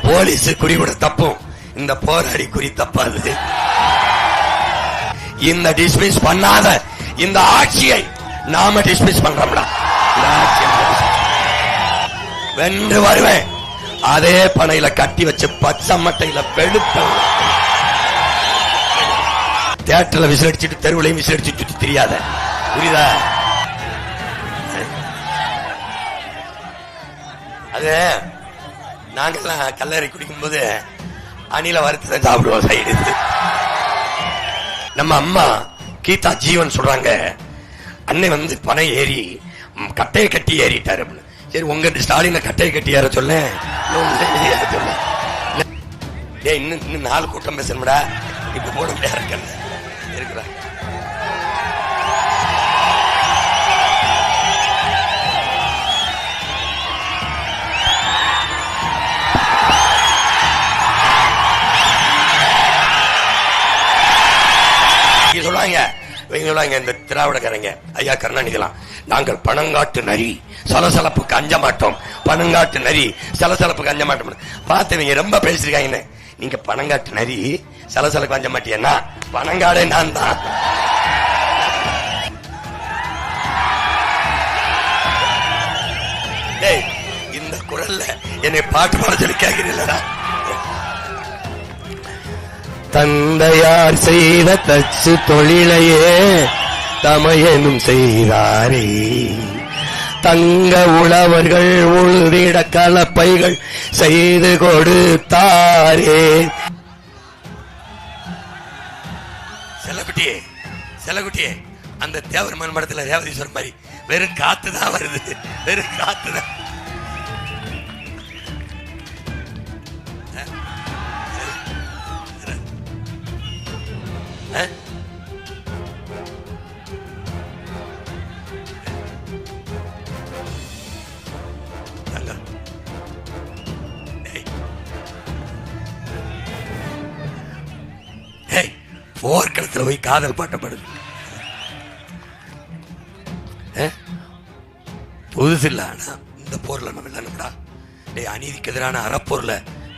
Police குறி கூட தப்பும், இந்த போராடி குறி தப்பாது. இந்த டிஸ்மிஸ் பண்ணாத இந்த ஆட்சியை நாம டிஸ்மிஸ் பண்றோம்டா. வென்று வருவேன். அதே பனையில கட்டி வச்சு பச்சை மட்டையில வெளுப்ப தியேட்டர்ல விசிலடிச்சுட்டு தெருவுலையும் விசிலடிச்சுட்டு தெரியாத, புரியுதா? அது நாங்கெல்லாம் கல்லறை குடிக்கும் போது அணில வறுத்து சாப்பிடுவோம் சைடு. நம்ம அம்மா கீதா ஜீவன் சொல்றாங்க, அன்னை வந்து பனை ஏறி கட்டையை கட்டி ஏறிட்டாரு. சரி, உங்க ஸ்டாலின கட்டையை கட்டி ஏற சொல்ல, இன்னும் 4 கூட்டம் பேசணும்டா, இப்ப போட முடியாது இருக்கிற. சொல்லுவாங்க இந்த திராவிடக்காரங்க, ஐயா கருணாநிதிலாம், நாங்கள் பணங்காட்டு நரி சலசலப்புக்கு அஞ்ச மாட்டோம், பணங்காட்டு நரி சலசலப்புக்கு அஞ்ச மாட்டோம். பார்த்தவங்க ரொம்ப பேசிருக்காங்க. நீங்க பணங்காட்டு நரி சலசலப்பு அஞ்ச மாட்டீங்கன்னா பணங்காடே நான் தான். இந்த குரல்ல என்னை பாட்டு பாட சொல்லி கேட்கிறீங்களா? தந்தையார் செய்த தச்சு தொழிலையே தமையனும் செய்தாரே, தங்க உழவர்கள் உழுதிட கலப்பைகள் செய்து கொடுத்தாரே. செல்லக்குட்டியே செல்லக்குட்டியே, அந்த தேவர் மண் மடத்துல ரேவதீஸ்வரர் மாதிரி வெறும் காத்துதான் வருது, வெறும் காத்துதான். போர்க்களத்தில் போய் காதல் பாட்டப்படுது, புதுசு இல்ல. ஆனா இந்த போர்ல நம்ம வெல்லணும்டா. அநீதிக்கு எதிரான அறப்போர்ல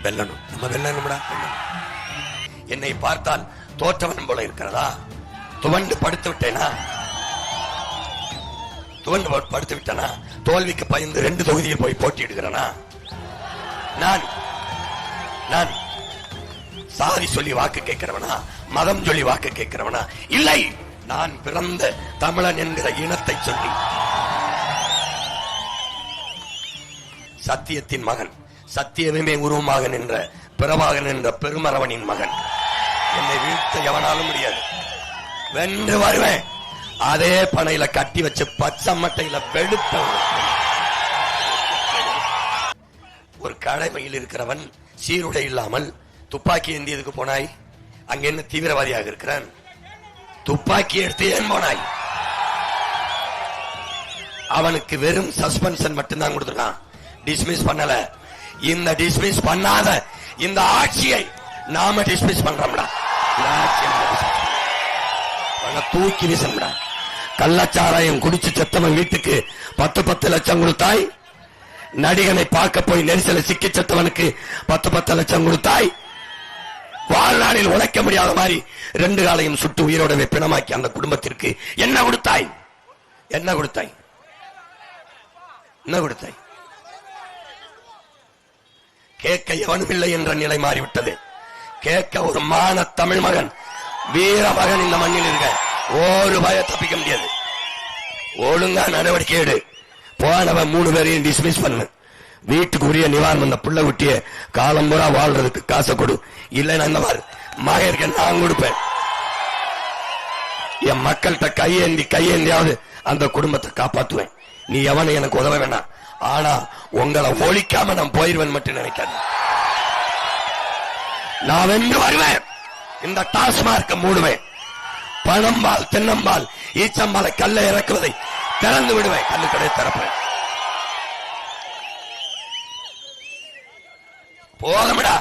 வெல்லணும், நம்ம வெல்லணும்டா. என்னை பார்த்தால் தோற்றவன் போல இருக்கிறதா? துவண்டு படுத்து விட்டேனா? துவண்டு படுத்து விட்டனா? தோல்விக்கு பயந்து 2 தொகுதியில் போய் போட்டியிடுகிறனா? நான் நான் சாதி சொல்லி வாக்கு கேட்கிறவனா? மதம் சொல்லி வாக்கு கேட்கிறவனா? இல்லை, நான் பிறந்த தமிழன் என்கிற இனத்தை சொல்லி, சத்தியத்தின் மகன், சத்தியமே உருவமாக நின்ற பிறவாகன் என்ற பெருமரவனின் மகன். என்னை வீழ்த்த எவனாலும் முடியாது. வென்று வருவேன். அதே பனையில கட்டி வச்சு பச்சை மட்டையில வெளுப்ப. ஒரு கடமையில் இருக்கிறவன் சீருடை இல்லாமல் துப்பாக்கி ஏந்தியதுக்கு போனாய்? அங்க என்ன தீவிரவாதியாக இருக்கிறான்? துப்பாக்கி எடுத்து ஏன் போனாய்? அவனுக்கு வெறும் சஸ்பென்ஷன் மட்டும்தான் கொடுத்துருக்கான், டிஸ்மிஸ் பண்ணல. இந்த டிஸ்மிஸ் பண்ணாத இந்த ஆட்சியை நாம டிஸ்மிஸ் பண்றோம்டா. தூக்கி வீசம்டா. கள்ளச்சாராயம் குடிச்சு செத்தவன் வீட்டுக்கு 10 லட்சம் கொடுத்தாய். நடிகனை பார்க்க போய் நெரிசல சிக்கி செத்தவனுக்கு 10 லட்சம் கொடுத்தாய். வாழ்நாளில் உழைக்க முடியாத மாதிரி 2 காலையும் சுட்டு உயிரோடவே பிணமாக்கி அந்த குடும்பத்திற்கு என்ன கொடுத்தாய்? என்ன கொடுத்தாய்? என்ன கொடுத்தாய்? கேட்க எவனும் இல்லை என்ற நிலை மாறிவிட்டது. கேட்க ஒரு மான தமிழ் மகன், வீர மகன் இந்த மண்ணில் இருக்க ஒரு பய தப்பிக்க முடியாது. ஒழுங்கா நடவடிக்கை எடு. போனவன் 3 பேரையும் டிஸ்மிஸ் பண்ணு. வீட்டுக்கு உரிய நிவாரணம், அந்த புள்ள குட்டிய காலம் பூரா வாழ்றதுக்கு காசை கொடு. இல்லைன்னா இந்த மாதிரி மகருக்கு நான் கொடுப்பேன். என் மக்கள்கிட்ட கையேந்தியாவது அந்த குடும்பத்தை காப்பாற்றுவேன். நீ எவனை எனக்கு உதவ வேணாம். ஆனா உங்களை ஒழிக்காம நான் போயிருவேன் மட்டும் நினைக்காது. நான் வென்று வருவேன். இந்த டாஸ்மார்க்க மூடுவேன். பணம்பால், தென்னம்பால், ஈச்சம்பாலை கல்லை இறக்குவதை திறந்து விடுவேன். கல்லு கடை திறப்பேன். போதுமடா,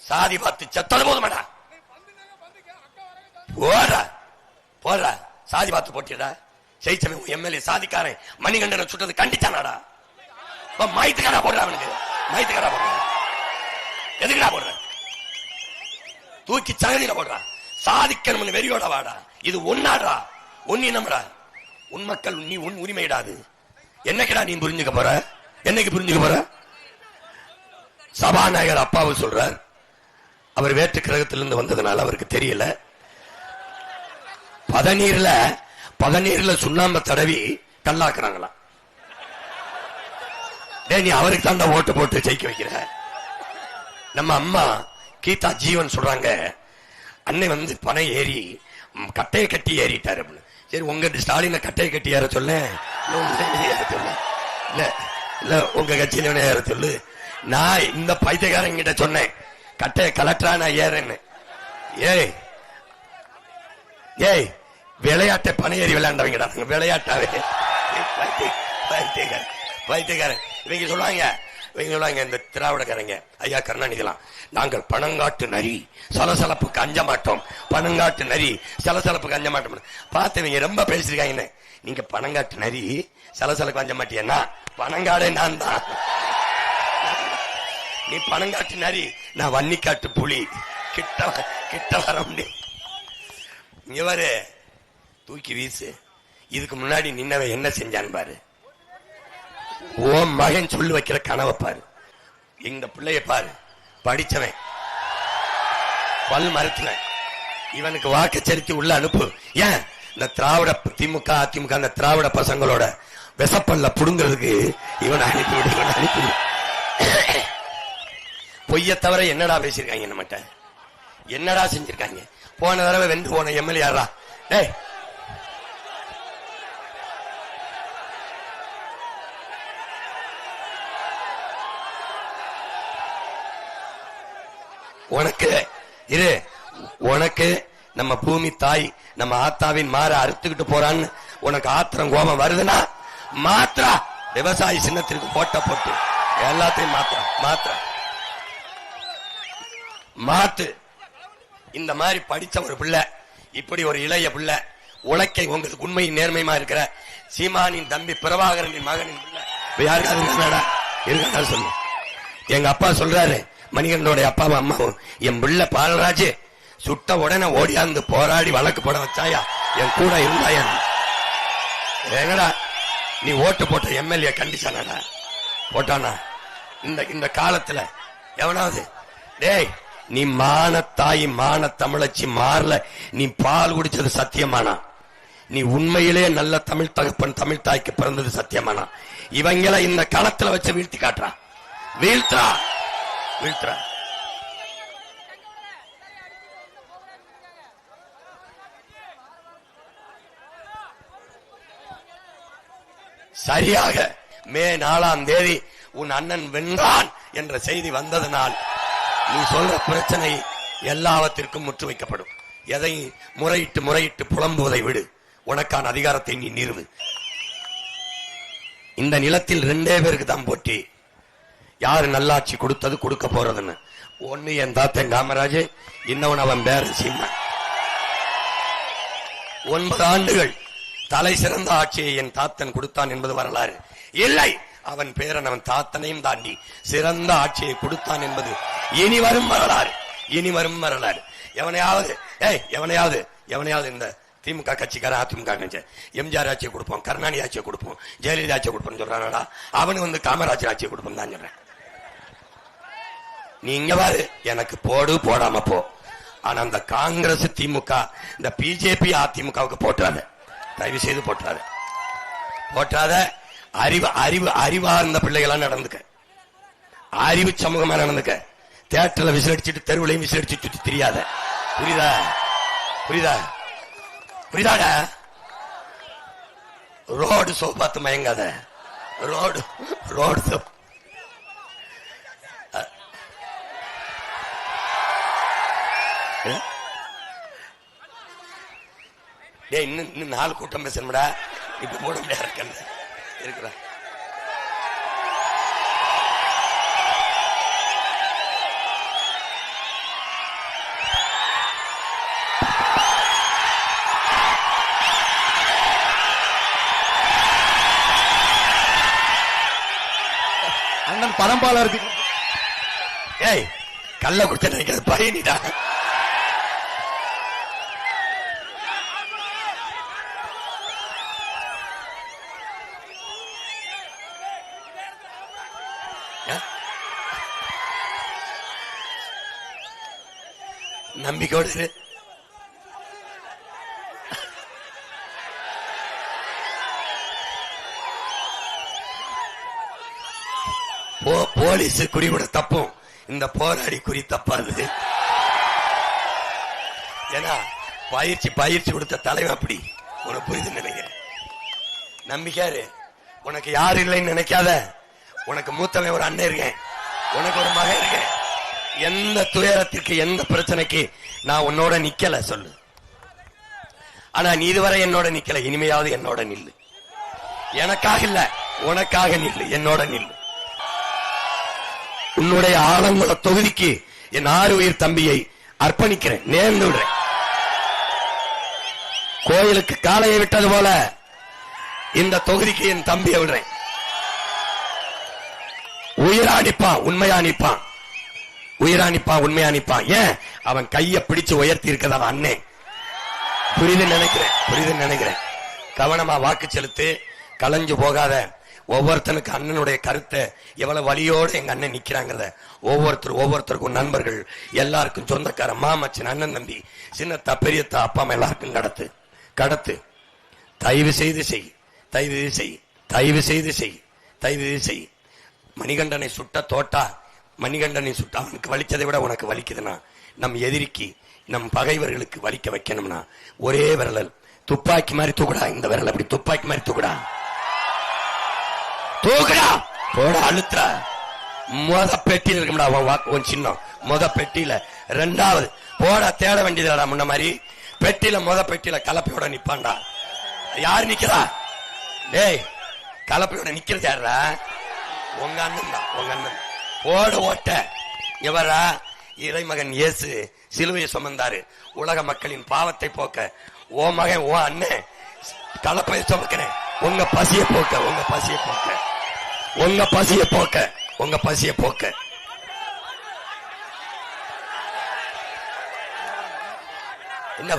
சாதி பார்த்து செத்தது போதுமடா. போடுற சாதி பார்த்து போட்டியடா. ஜெயிச்சவன் எம்எல்ஏ சாதிக்காரன் மணிகண்டனை சுட்டது கண்டிச்சானாடா. மயத்துக்காரா போடுற, அவனுக்கு மயத்துக்காரா போடுற. எதுக்குடா போடுற? தூக்கி சகதியில போடுறா. சாதிக்கணும் வெறியோட வாடா. இது ஒன்னாடா, ஒன்னினம்டா. உன் மக்கள், நீ உன் உரிமையிடாது. என்னைக்குடா நீ புரிஞ்சுக்க போற? என்னைக்கு புரிஞ்சுக்க போற? சபாநாயகர் அப்பாவு சொல்றார், அவர் வேற்று கிரகத்திலிருந்து வந்ததுனால அவருக்கு தெரியல. பதநீர்ல சுண்ணாம்ப தடவி கல்லாக்குறாங்களா. நீ அவருக்கு தான் ஓட்டு போட்டு ஜெயிக்க வைக்கிற. நம்ம அம்மா கீதா ஜீவன் சொல்றாங்க, அன்னை பனை ஏறி கட்டையை கட்டி ஏறிட்டாரு அப்படின்னு. சரி, உங்க ஸ்டாலின கட்டையை கட்டி ஏற சொல்ல, இல்ல உங்க கட்சியில ஏற சொல்லு. நான் இந்த பைத்தியக்காரங்க கிட்ட சொன்னேன், கட்டையை கலெக்டரா நான் ஏறேன்னு. ஏய் விளையாட்டை பனை ஏறி விளையாண்டவங்கடா, விளையாட்டாவே பைத்தியக்காரன். இவங்க சொல்லுவாங்க இந்த திராவிடக்காரங்க, ஐயா கருணாநிதிலாம், நாங்கள் பணங்காட்டு நரி சலசலப்புக்கு அஞ்ச மாட்டோம், பணங்காட்டு நரி சலசலப்புக்கு அஞ்ச மாட்டோம் பார்த்து இவங்க ரொம்ப பேசிருக்காங்க. நீங்க பணங்காட்டு நரி சலசலப்பு அஞ்ச மாட்டியன்னா பணங்காடே நான் தான். நீ பணங்காட்டு நரி, நான் வன்னிக்காட்டு புலி. கிட்ட வர இவரு தூக்கி வீசு. இதுக்கு முன்னாடி நின்னவன் என்ன செஞ்சான் பாரு. ஓ மகன் சொல்லி வைக்கிற கனவை பாரு. இந்த பிள்ளைய பாரு, படிச்சவன், பல் மருத்துவன். இவனுக்கு வாக்கு செலுத்தி உள்ள அனுப்பு. ஏன் இந்த திராவிட திமுக அதிமுக அந்த திராவிட பசங்களோட விசப்பல்ல புடுங்கிறதுக்கு இவனை அனுப்பிவிடு. பொய்ய தவிர என்னடா பேசியிருக்காங்க நம்மகிட்ட, என்னடா செஞ்சிருக்காங்க? போன தடவை வென்று போன எம்எல்ஏ யாரா? டேய் உனக்கு நம்ம பூமி தாய் நம்ம ஆத்தாவின் மாற அறுத்துக்கிட்டு போறான்னு உனக்கு ஆத்திரம் கோபம் வருதுன்னா மாத்திரா. விவசாயி சின்னத்திற்கு போட்டு எல்லாத்தையும் மாத்து. இந்த மாதிரி படிச்ச ஒரு பிள்ளை, இப்படி ஒரு இளைய பிள்ளை, உலக்கை உங்களுக்கு உண்மை நேர்மையுமா இருக்கிற சீமானின் தம்பி பிரபாகரனின் மகனின் பிள்ளை யாருக்காவது சொல்லு. எங்க அப்பா சொல்றாரு, மணிகண்டோட அப்பாவும் அம்மாவும், என் பிள்ளை பாலராஜ் சுட்ட உடனே ஓடியாந்து போராடி வழக்கு போட வச்சாயா, என் கூட இருந்தாயா? என்னடா நீ ஓட்டு போட்ட எம்எல்ஏ கண்டிச்சானடா போட்டானா? இந்த காலத்துல எவனாவது டேய் நீ மானத்தாய் மான தமிழச்சி மாறல, நீ பால் குடிச்சது சத்தியமானா? நீ உண்மையிலே நல்ல தமிழ் தகப்பன் தமிழ் தாய்க்கு பிறந்தது சத்தியமானா? இவங்களை இந்த களத்துல வச்சு வீழ்த்தி காட்டுறா, வீழ்த்துறா. சரியாக மே 4 உன் அண்ணன் வென்றான் என்ற செய்தி வந்ததனால் நீ சொல்ற பிரச்சனை எல்லாவற்றிற்கும் முற்று வைக்கப்படும். எதை முறையிட்டு புலம்புவதை விடு, உனக்கான அதிகாரத்தை நீ நிறுவு. இந்த நிலத்தில் 2 பேருக்கு தான் போட்டி, யாரு நல்லாட்சி கொடுத்தது கொடுக்க போறதுன்னு. ஒன்னு என் தாத்தன் காமராஜ், இன்னொன்னு அவன் பேரன் சீமான். 9 ஆண்டுகள் தலை சிறந்த ஆட்சியை என் தாத்தன் கொடுத்தான் என்பது வரலாறு இல்லை. அவன் பேரன் அவன் தாத்தனையும் தாண்டி சிறந்த ஆட்சியை கொடுத்தான் என்பது இனி வரும் வரலாறு. எவனையாவது இந்த திமுக கட்சிக்கார அதிமுக கட்சி எம்ஜிஆர் ஆட்சியை கொடுப்போம், கருணாநிதி ஆட்சியை கொடுப்போம், ஜெயலலிதா ஆட்சியை கொடுப்போம் சொல்றானடா. அவனு காமராஜர் ஆட்சியை கொடுப்போம் தான் சொல்றேன். நீ இங்க பாரு, எனக்கு போடாம போ. ஆனா அந்த காங்கிரஸ் திமுக இந்த பிஜேபி அதிமுகவுக்கு போட்டாத, தயவு செய்து போட்டாத. அறிவார்ந்த பிள்ளைகளா நடந்துக்க, அறிவு சமூகமா நடந்துக்க. தியேட்டர்ல விசிலடிச்சுட்டு தெருவுலையும் விசிலடிச்சு சுத்தி தெரியாத. புரியுதாடா? ரோடு சோ பார்த்து மயங்காத. ரோடு சோ இன்னும் 4 கூட்டம் பேசணும்டா. இப்ப போட முடியாது இருக்கிற அண்ணன் பரம்பாலா இருக்கு. கள்ள குடிச்ச நினைக்காது பயனிடா. நம்பிக்கையோடு போலீஸ் குறி கூட தப்பும், இந்த போராடி குறி தப்பாது. ஏன்னா பயிற்சி கொடுத்த தலைவன் அப்படி. உனக்கு புரியுதுன்னு நினைக்கிறேன். நம்பிக்கையாரு, உனக்கு யாரு இல்லைன்னு நினைக்காத. உனக்கு மூத்தவன் ஒரு அண்ணன் இருக்கேன், உனக்கு ஒரு மகன் இருக்கேன். எந்த துயரத்திற்கு எந்த பிரச்சனைக்கு நான் உன்னோட நிக்கல சொல்லு. ஆனா நீ இதுவரை என்னோட நிக்கல, இனிமையாவது என்னோட நில்லு. எனக்காக இல்ல, உனக்காக நில்லு, என்னோட நில்லு. உன்னுடைய ஆலங்குள தொகுதிக்கு என் 6 உயிர் தம்பியை அர்ப்பணிக்கிறேன், நேர்ந்து விடுறேன். கோயிலுக்கு காளையை விட்டது போல இந்த தொகுதிக்கு என் தம்பியை விடுறேன். உயிரா நிப்பான், உண்மையா நிப்பான், உயிரா நிப்பான், உண்மையா நிப்பான். ஏன் அவன் கையை பிடிச்சு உயர்த்தி இருக்கதா அண்ணே. புரியுதுன்னு நினைக்கிறேன். கவனமா வாக்கு செலுத்து, கலைஞ்சு போகாத. ஒவ்வொருத்தனுக்கு அண்ணனுடைய கருத்தை எவ்வளவு வலியோடு எங்க அண்ணன் நிக்கிறாங்கிறத ஒவ்வொருத்தருக்கும் நண்பர்கள் எல்லாருக்கும் சொந்தக்கார மாமச்சன் அண்ணன் தம்பி சின்னத்தா பெரியத்தா அப்பா அம்மா எல்லாருக்கும் கடத்து. தயவு செய்து செய். மணிகண்டனை சுட்ட தோட்டா, மணிகண்டனை சுட்ட அவனுக்கு வலிச்சதை விட உனக்கு வலிக்குதுன்னா, நம் எதிரிக்கு நம் பகைவர்களுக்கு வலிக்க வைக்கணும்னா ஒரே விரல் துப்பாக்கி மாதிரி தூக்குடா. இந்த விரல் அப்படி துப்பாக்கி மாதிரி தூக்குடா போட அழுத்துற. பெட்டியில இருக்கும்டா உன் சின்னம். பெட்டியில 2வது போட தேட வேண்டியதுடா. முன்ன மாதிரி பெட்டியில பெட்டியில கலப்பையோட நிப்பான்டா. யாரு நிக்கிறா? டேய், கலப்பையோட நிக்கிறது யாரா? உங்க அண்ணன் தான், உங்க அண்ணன். போட ஓட்ட எவரா? இறைமகன் இயேசு சிலுவையை சுமந்தாரு உலக மக்களின் பாவத்தை போக்க. ஓ மகன், ஓ அண்ணன் கலப்பையை சுமக்கிறேன். உங்க பசிய போக்க. என்ன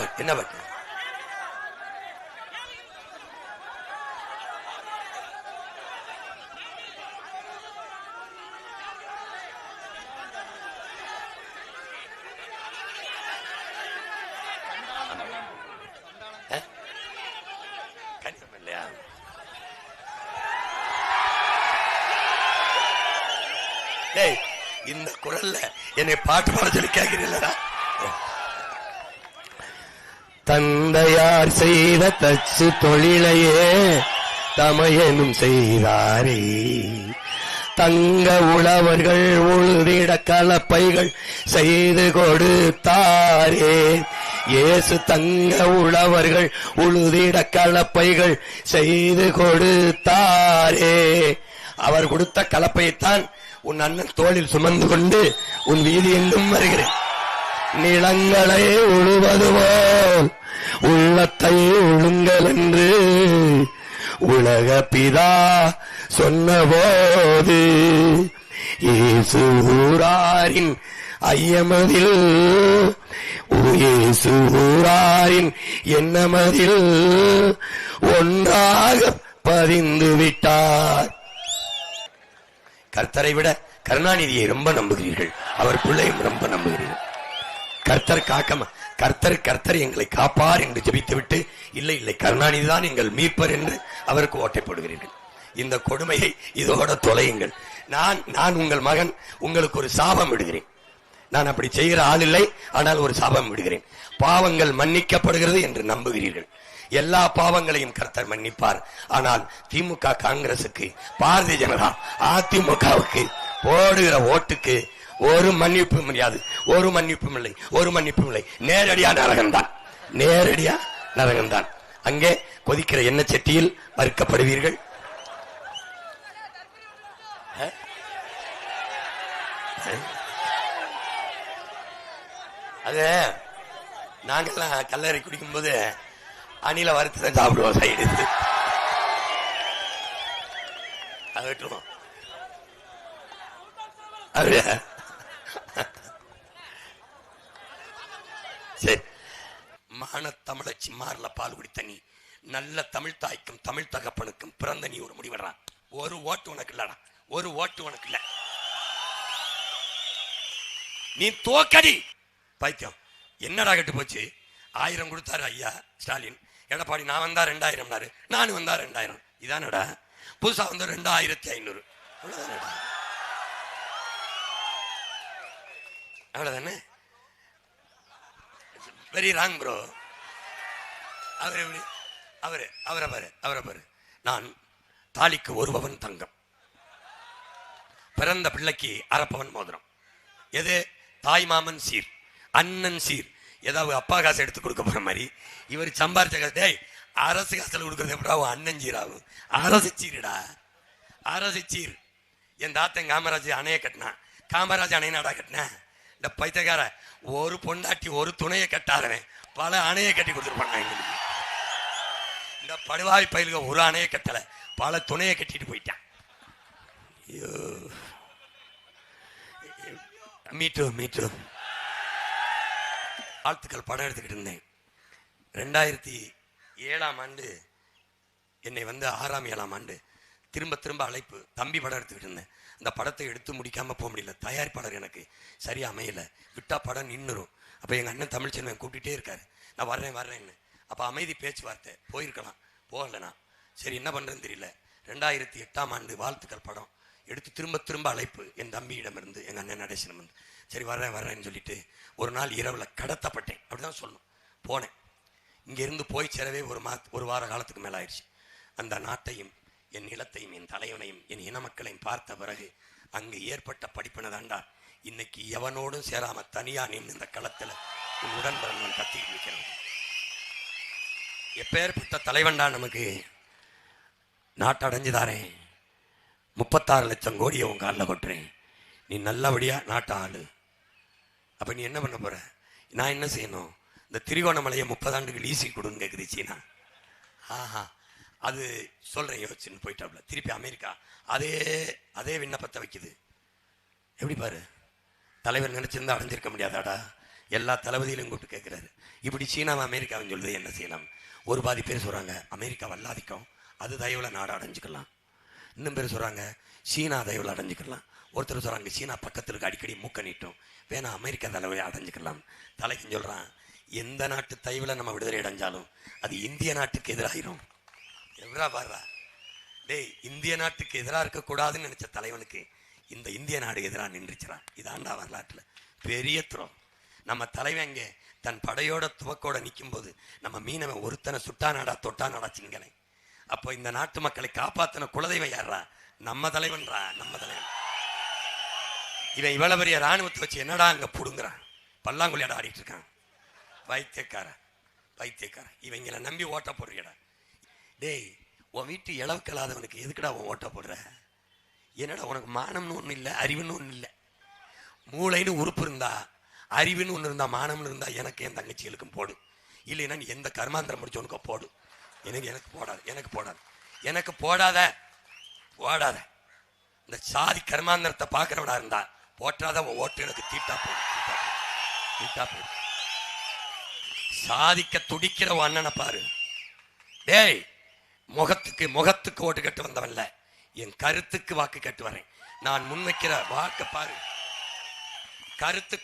இந்த குரல்ல என்னை பாட்டு பாட சொல்லி கேட்கிறீங்களா? தந்தையார் செய்த தச்சு தொழிலையே தமையனும் செய்தாரே. தங்க உழவர்கள் உழுதிட கலப்பைகள் செய்து கொடுத்தாரே. இயேசு தங்க உழவர்கள் உழுதிட கலப்பைகள் செய்து கொடுத்தாரே. அவர் கொடுத்த கலப்பையைத்தான் உன் அண்ணன் தோளில் சுமந்து கொண்டு உன் வீதி எங்கும் வருகிறேன். நிலங்களை உழுவது போல் உள்ளத்தை உழுங்கள் என்று உலக பிதா சொன்னபோது இயேசு ஊராரின் ஐயமதில், இயேசு ஊராரின் எண்ணமதில் ஒன்றாக பதிந்து விட்டார். கர்த்தரை விட கருணாநிதியை ரொம்ப நம்புகிறீர்கள், அவர் பிள்ளையும் ரொம்ப நம்புகிறீர்கள். கர்த்தர் எங்களை காப்பார் என்று ஜெபித்துவிட்டு இல்லை கருணாநிதி தான் எங்கள் மீட்பர் என்று அவருக்கு ஓட்டை போடுகிறீர்கள். இந்த கொடுமையை இதோட தொலையுங்கள். நான் உங்கள் மகன், உங்களுக்கு ஒரு சாபம் விடுகிறேன். நான் அப்படி செய்கிற ஆள் இல்லை, ஆனால் ஒரு சாபம் விடுகிறேன். பாவங்கள் மன்னிக்கப்படுகிறது என்று நம்புகிறீர்கள். எல்லா பாவங்களையும் கர்த்தர் மன்னிப்பார். ஆனால் திமுக காங்கிரசுக்கு, பாரதிய ஜனதா அதிமுகவுக்கு போடுகிற ஓட்டுக்கு ஒரு மன்னிப்பு முடியாது. ஒரு மன்னிப்பும் இல்லை. நேரடியா நரகம்தான். அங்கே கொதிக்கிற எண்ணெய் சட்டியில் வறுக்கப்படுவீர்கள். அது நாங்கெல்லாம் கல்லறை குடிக்கும் போது அணில வறுத்து தான் சாப்பிடுவோம். சைடு அது மான தமிழச்சி மாறல பால் குடித்த நீ நல்ல தமிழ் தாய்க்கும் தமிழ் தகப்பனுக்கும் பிறந்த நீ ஒரு முடிவெடுறான். ஒரு ஓட்டு உனக்கு இல்லடா, ஒரு ஓட்டு உனக்கு இல்ல. நீ தோக்கடி பைத்தியம். என்னடா கட்டு போச்சு? 1000 கொடுத்தாரு ஐயா ஸ்டாலின். எடப்பாடி நான் வந்தா 2000, நானும் வந்தா 2000. இதானடா? புதுசா வந்த 2500. அவ்வளவுதானடா, அவ்வளவுதானே. Very wrong bro. அவர் எப்படி? அவரை பாரு. நான் தாலிக்கு 1 பவன் தங்கம், பிறந்த பிள்ளைக்கு 1/2 பவன் மோதிரம். எது? தாய் மாமன் சீர், அண்ணன் சீர். ஏதாவது அப்பா காசு எடுத்து கொடுக்க போற மாதிரி இவர் சம்பாரிச்ச காசு. டேய், அரசு காசுல கொடுக்கறது எப்படா அண்ணன் சீராகும்? அரசு சீருடா, அரசு சீர். என் தாத்தன் காமராஜ் அணைய கட்டினா. காமராஜ் அணை நாடா கட்டின? இந்த பைத்தியக்கார ஒரு பொண்டாட்டி ஒரு துணையை கட்டாதவன் பல அணையை கட்டி கொடுத்துருப்பாங்க எங்களுக்கு. இந்த படுவாய் பயிலுக ஒரு அணையை கட்டல, பல துணையை கட்டிட்டு போயிட்டான். ஐயோ, மீட்டு வாழ்த்துக்கள். படம் எடுத்துக்கிட்டு இருந்தேன். 2007ஆம் ஆண்டு என்னை வந்து 6ஆம் 7ஆம் ஆண்டு திரும்ப அழைப்பு. தம்பி படம் எடுத்துக்கிட்டு இருந்தேன். அந்த படத்தை எடுத்து முடிக்காம போக முடியல. தயாரிப்பாளர் எனக்கு சரியா அமையல. விட்டா படம் நின்றுரும். அப்போ எங்கள் அண்ணன் தமிழ்ச்செல்வன் கூட்டிகிட்டே இருக்காரு. நான் வர்றேன்னு. அப்போ அமைதி பேச்சுவார்த்தை போயிருக்கலாம், போகலண்ணா. சரி என்ன பண்ணுறதுன்னு தெரியல. 2008ஆம் ஆண்டு வாழ்த்துக்கள் படம் எடுத்து திரும்ப அழைப்பு என் தம்பியிடமிருந்து, எங்கள் அண்ணன் நடேசனம் வந்து. சரி வர்றேன்னு சொல்லிட்டு ஒரு நாள் இரவில் கடத்தப்பட்டேன், அப்படிதான் சொல்லணும். போனேன். இங்கேருந்து போய் சேரவே ஒரு வார காலத்துக்கு மேலே ஆயிடுச்சு. அந்த நாட்டையும் என் நிலத்தையும் என் தலைவனையும் என் இன மக்களையும் பார்த்த பிறகு அங்கு ஏற்பட்ட படிப்பினை தாண்டா இன்னைக்கு எவனோடும் சேராம தனியா நின்று இந்த களத்துல உடன் பிறந்தவன் கத்திட்டு நிற்கிறேன். எப்பேற்பட்ட தலைவன்டா நமக்கு. நாட்டை அடைஞ்சுதாரேன், 36 லட்சம் கோடியை உன் காலில் கொட்டுறேன், நீ நல்லபடியா நாட்டை ஆளு. அப்ப நீ என்ன பண்ண போற? நான் என்ன செய்யணும்? இந்த திரிகோணமலையை 30 ஆண்டுகள் ஈஸி கொடுன்னு கேட்குது சீனா. ஆஹா, அது சொல்றேன் யோசிச்சுன்னு போயிட்டாப்ல. திருப்பி அமெரிக்கா அதே விண்ணப்பத்தை வைக்குது. எப்படி பாரு, தலைவர் நினைச்சிருந்தா அடைஞ்சிருக்க முடியாதாடா? எல்லா தளபதியிலும் கூப்பிட்டு கேட்கிறாரு. இப்படி சீனாவை அமெரிக்காவும் சொல்லுது, என்ன செய்யலாம்? ஒரு பாதி பேர் சொல்றாங்க அமெரிக்கா வல்லாதிக்கம், அது தயவுல நாடு அடைஞ்சுக்கலாம். இன்னும் பேர் சொல்றாங்க சீனா தயவுல அடைஞ்சுக்கலாம். ஒருத்தர் சொல்றாங்க சீனா பக்கத்தில் இருக்க, அடிக்கடி மூக்க நீட்டும், வேணா அமெரிக்கா தலைவரை அடைஞ்சுக்கலாம். தலைக்கு சொல்றான் எந்த நாட்டு தயவுல நம்ம விடுதலை அடைஞ்சாலும் அது இந்திய நாட்டுக்கு எதிராயிரும். எவ்வளோ பாடுறா டேய், இந்திய நாட்டுக்கு எதிராக இருக்கக்கூடாதுன்னு நினைச்ச தலைவனுக்கு இந்த இந்திய நாடு எதிராக நின்றுச்சுறான். இதாண்டா வரலாற்றுல பெரிய துறம். நம்ம தலைவன் இங்கே தன் படையோட துவக்கோட நிற்கும் போது நம்ம மீனவன் ஒருத்தனை சுட்டா நாடா தொட்டா நாடா சிங்கனை. அப்போ இந்த நாட்டு மக்களை காப்பாத்தின குலதெய்வம் யாரா? நம்ம தலைவன்ரா, நம்ம தலைவன். இவன் இவ்வளவு பெரிய ராணுவத்தை வச்சு என்னடா அங்க புடுங்குறான், பல்லாங்குழியாட ஆடிட்டு இருக்கான். பைத்தியக்கார இவங்களை நம்பி ஓட்ட போடுறியடா. டேய், உன் வீட்டு இளவுக்கலாதவனுக்கு எதுக்குடா உன் ஓட்ட போடுற? என்னடா உனக்கு மானம்னு ஒண்ணு இல்லை, அறிவுன்னு ஒண்ணு இல்லை. மூளைன்னு உறுப்பு இருந்தா, அறிவுன்னு ஒண்ணு இருந்தா, மானம்னு இருந்தா எனக்கு என் தங்கச்சிகளுக்கும் போடு. இல்லைன்னா நீ எந்த கர்மாந்திரம் முடிச்சவனுக்கோ போடு. எனக்கு போடாத. இந்த சாதி கர்மாந்திரத்தை பார்க்கிறவனா இருந்தா போற்றாத உன் ஓட்டு எனக்கு தீட்டா போடு. சாதிக்க துடிக்கிற உன் அண்ணனை பாரு. டேய், முகத்துக்கு ஓட்டு கட்டு வந்தவன்ல, என் கருத்துக்கு வாக்கு கட்டு வரேன். நான் முன்வைக்கிற வாக்கு பாரு.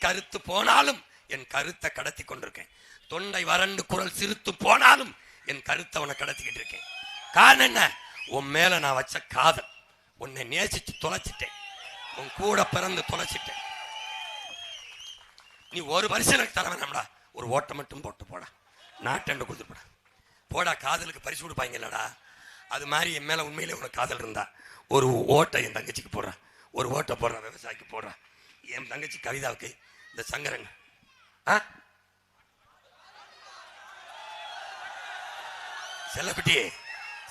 கருத்து போனாலும் என் கருத்தை கடத்தி கொண்டிருக்கேன். தொண்டை வறண்டு குரல் சிரித்து போனாலும் என் கருத்தை உன்னை கடத்திக்கிட்டு இருக்கேன். காரணம் என்ன? உன் மேல நான் வச்ச காதல். உன்னை நேசிச்சு தொலைச்சிட்டேன், உன் கூட பிறந்து தொலைச்சிட்டேன். நீ ஒரு பரிசு எனக்கு தர வேணாம்டா, ஒரு ஓட்டை மட்டும் போட்டு போடா, நாட்டண்டு கொடுத்துட்டு போடா. காதலுக்கு பரிசு கொடுப்பாங்க இல்லடா, அது மாதிரி என் மேல உண்மையிலே உனக்கு காதல் இருந்தா ஒரு ஓட்டை என் தங்கச்சிக்கு போடுறா, ஒரு ஓட்டை போடுறா, விவசாயிக்கு போடுறா, என் தங்கச்சி கவிதாவுக்கு, இந்த சங்கரங்க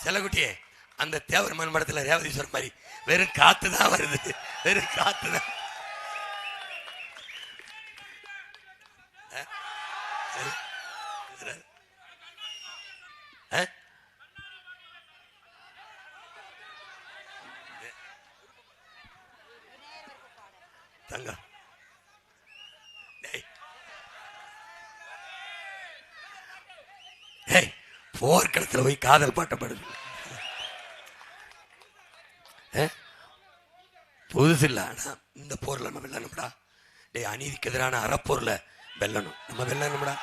செல்லக்குட்டியே அந்த தேவர் மண் படத்துல ரேவதீஸ்வரர் மாதிரி வெறும் காத்து தான் வருது, வெறும் காத்து தான். போர்க்களத்தில் போய் காதல் பாட்டப்படுது. புதுசு இல்ல. ஆனா இந்த போர்ல நம்ம வெல்லணும்டா. டே அநீதிக்கு எதிரான அறப்போர்ல வெல்லணும். நம்ம வெல்லணும்டா.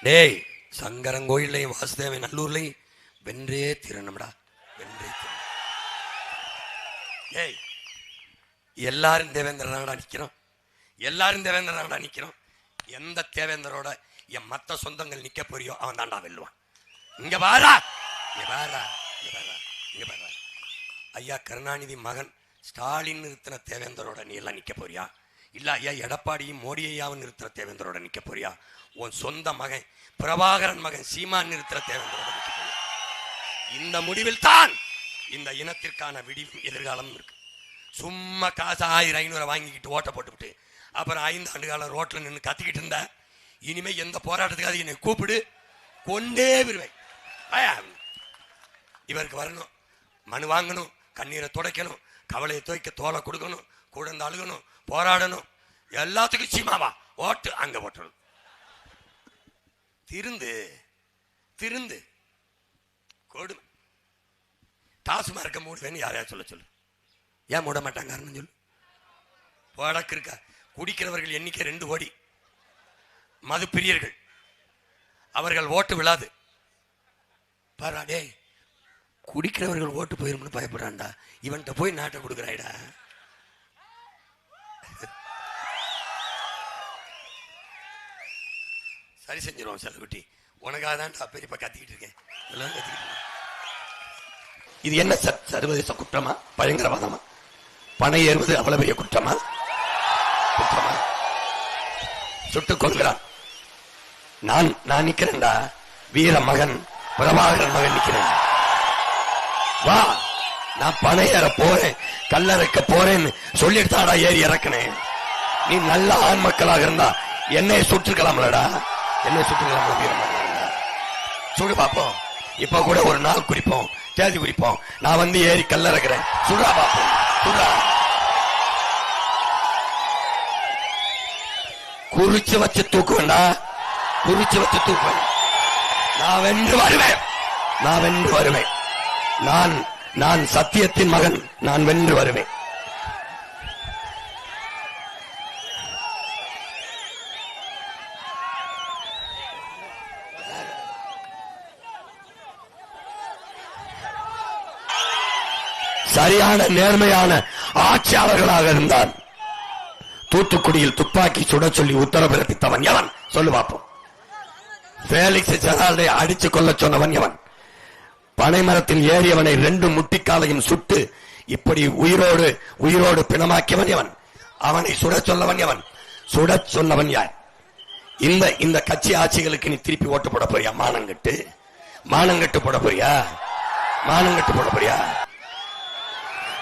டேய் சங்கரங்கோயிலையும் வாசுதேவன் நல்லூர்லையும் வென்றே தீரணும்டா. வென்றே தீரணும். ஏய் எல்லாரும் தேவேந்திரனாடா நிக்கிறோம். எல்லாரும் தேவேந்திரனாடா நிக்கிறோம். எந்த தேவேந்திரோட என் மத்த சொந்தங்கள் நிக்க போறியோ அவன் தாண்டா வெல்லுவான். இங்க பாரா, இங்க பாரா, இங்க பாரா, இங்க பாரா. ஐயா கருணாநிதி மகன் ஸ்டாலின் நிறுத்தின தேவேந்தரோட நீ எல்லாம் நிக்க போறியா? இல்ல ஐயா எடப்பாடியும் மோடி ஐயாவும் நிறுத்தின தேவேந்தரோட நிக்க போறியா? உன் சொந்த மகன் பிரபாகரன் மகன் சீமான் நிறுத்தின தேவேந்தரோட நிக்க போறியா? இந்த முடிவில் தான் இந்த இனத்திற்கான விடிவு எதிர்காலம் இருக்கு. சும்மா காசு 1000-500 வாங்கிக்கிட்டு ஓட்ட போட்டுவிட்டு அப்புறம் 5 ஆண்டு காலம் ரோட்ல நின்று கத்திக்கிட்டு இருந்த இனிமே எந்த போராட்டத்துக்காக என்னை கூப்பிடு, கொண்டே விடுவேன். இவருக்கு வரணும், மனு வாங்கணும், கண்ணீரை துடைக்கணும், கவலையை துவைக்க தோலை கொடுக்கணும், கூட அழுகணும், போராடணும், எல்லாத்துக்கும் சீமாவா ஓட்டு அங்க போட்டணும். திருந்து திருந்து கொடுமை. டாஸ்மார்க்க மூடுவேன்னு யாரையா சொல்ல சொல்லு. ஏன் மூட மாட்டாங்க சொல்லு. வழக்கு இருக்கா? குடிக்கிறவர்கள் எண்ணிக்கை 2 கோடி. மது பிரியர்கள் அவர்கள் ஓட்டு விழாது. பாராடே குடிக்கிறவர்கள் ஓட்டு போயிரும்னு பயப்படுறான்டா. இவன்கிட்ட போய் நாட்டை கொடுக்குறாய்டா. சரி செஞ்சிருவோம் செலவுட்டி. உனக்காக தான் பெரியப்பா கத்திக்கிட்டு இருக்கேன். இது என்ன சர்வதேச குற்றமா? பயங்கரவாதமா? பணம் ஏறுவது அவ்வளவு பெரிய குற்றமா? குற்றமா? சுட்டுக் கொள்கிறான். நான் நிக்கிறேன்டா. வீர மகன் பிரபாகரன் மகன் நிக்கிறேன். வா, நான் பணம் ஏற போறேன், கல்லறைக்க போறேன்னு சொல்லிட்டாடா ஏறி இறக்கினேன். நீ நல்ல ஆண் மக்களாக இருந்தா என்னை சுட்டுக்கலாம்லடா. என்னை சுட்டுக்கலாம். வீர மகன் சுடு பாப்போம். இப்ப கூட ஒரு நாள் குறிப்போம், தேதி குறிப்போம். நான் வந்து ஏறி கல்லறைக்கிறேன். சுடா பாப்போம். சுடா குறிச்சு வச்சு தூக்குவேண்டா. குறிச்சு வச்சு தூக்குவேன். நான் வென்று வருவேன். நான் வென்று வருவேன். நான் சத்தியத்தின் மகன். நான் வென்று வருவேன். சரியான நேர்மையான ஆட்சியாளர்களாக இருந்தான். தூத்துக்குடியில் துப்பாக்கி சுட சொல்லி உத்தரவு பிறப்பித்தவன் எவன்? சொல்லு பார்ப்போம். பேலிக்ஸ் ஜெரால்டை அடிச்சு கொள்ள சொன்னவன் எவன்? பனைமரத்தில் ஏறியவனை 2 முட்டிக்காலையும் சுட்டு இப்படி உயிரோடு பிணமாக்கியவன் எவன்? அவனை சுட சொல்லவன் எவன்? சுட சொன்னவன் யார்? இந்த கட்சி ஆட்சிகளுக்கு நீ திருப்பி ஓட்டு போட போறியா? மானங்கட்டு போட போறியா? மானங்கட்டு போட போறியா?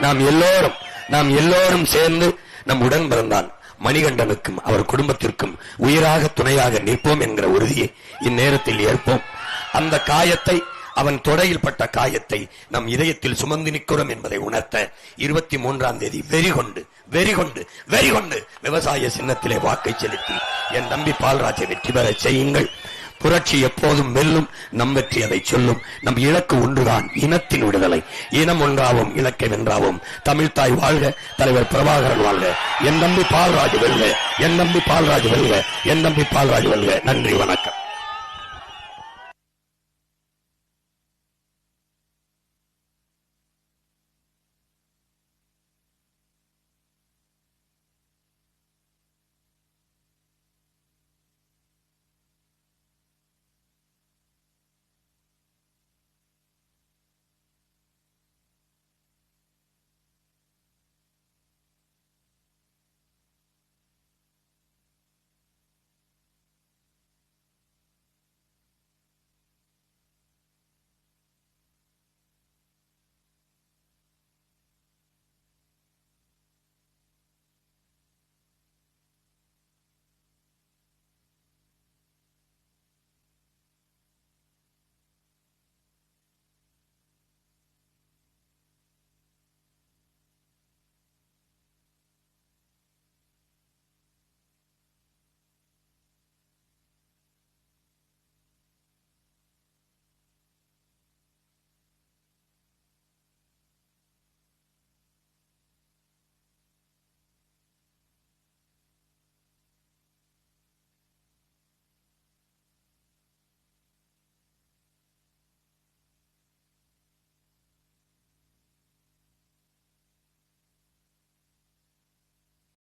நாம் எல்லோரும் சேர்ந்து நம் உடன் பிறந்தான் மணிகண்டனுக்கும் அவர் குடும்பத்திற்கும் உயிராக துணையாக நிற்போம் என்கிற உறுதியை இந்நேரத்தில் ஏற்போம். அந்த காயத்தை, அவன் தொடையில் பட்ட காயத்தை நம் இதயத்தில் சுமந்து நிற்கிறோம் என்பதை உணர்த்த 23ஆம் தேதி வெறி கொண்டு விவசாய சின்னத்திலே வாக்கை செலுத்தி என் தம்பி பால்ராஜை வெற்றி பெற செய்யுங்கள். புரட்சி எப்போதும் வெல்லும். நம் வெற்றி அதை சொல்லும். நம் இலக்கு ஒன்றுதான், இனத்தின் விடுதலை. இனம் ஒன்றாவும் இலக்கை வென்றாவும். தமிழ்தாய் வாழ்க, தலைவர் பிரபாகரன் வாழ்க. என் தம்பி பால்ராஜ் வெல்க, என் தம்பி பால்ராஜ் வெல்க, என் தம்பி பால்ராஜ் வெல்க. நன்றி, வணக்கம்.